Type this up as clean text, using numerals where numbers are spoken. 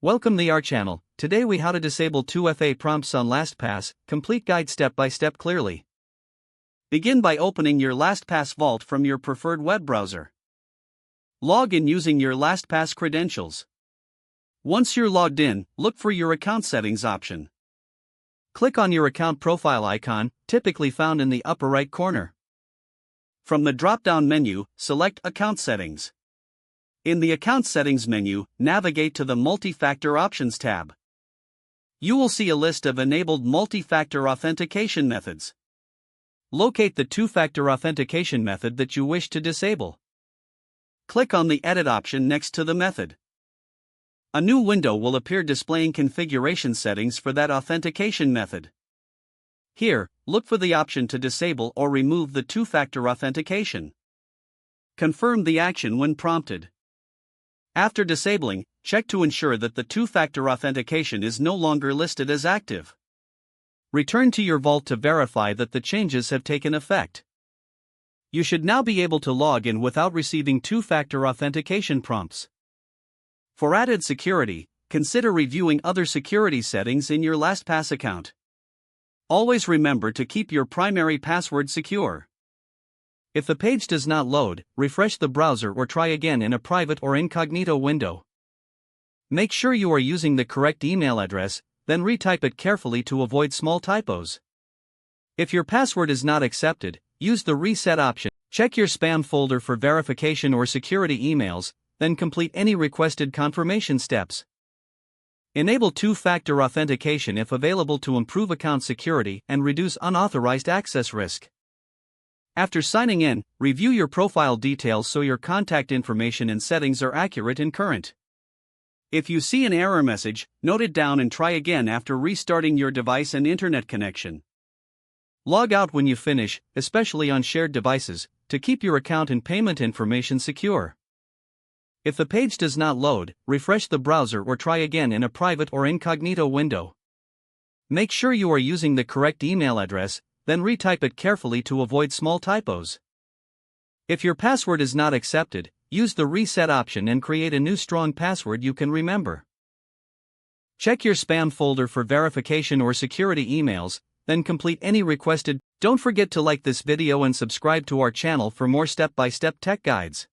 Welcome to our channel. Today we how to disable 2FA prompts on LastPass, complete guide step by step clearly. Begin by opening your LastPass vault from your preferred web browser. Log in using your LastPass credentials. Once you're logged in, look for your account settings option. Click on your account profile icon, typically found in the upper right corner. From the drop-down menu, select Account Settings. In the Account Settings menu, navigate to the Multi-Factor Options tab. You will see a list of enabled multi-factor authentication methods. Locate the two-factor authentication method that you wish to disable. Click on the Edit option next to the method. A new window will appear displaying configuration settings for that authentication method. Here, look for the option to disable or remove the two-factor authentication. Confirm the action when prompted. After disabling, check to ensure that the two-factor authentication is no longer listed as active. Return to your vault to verify that the changes have taken effect. You should now be able to log in without receiving two-factor authentication prompts. For added security, consider reviewing other security settings in your LastPass account. Always remember to keep your primary password secure. If the page does not load, refresh the browser or try again in a private or incognito window. Make sure you are using the correct email address, then retype it carefully to avoid small typos. If your password is not accepted, use the reset option. Check your spam folder for verification or security emails, then complete any requested confirmation steps. Enable two-factor authentication if available to improve account security and reduce unauthorized access risk. After signing in, review your profile details so your contact information and settings are accurate and current. If you see an error message, note it down and try again after restarting your device and internet connection. Log out when you finish, especially on shared devices, to keep your account and payment information secure. If the page does not load, refresh the browser or try again in a private or incognito window. Make sure you are using the correct email address, then retype it carefully to avoid small typos. If your password is not accepted, use the reset option and create a new strong password you can remember. Check your spam folder for verification or security emails, then complete any requested. Don't forget to like this video and subscribe to our channel for more step-by-step tech guides.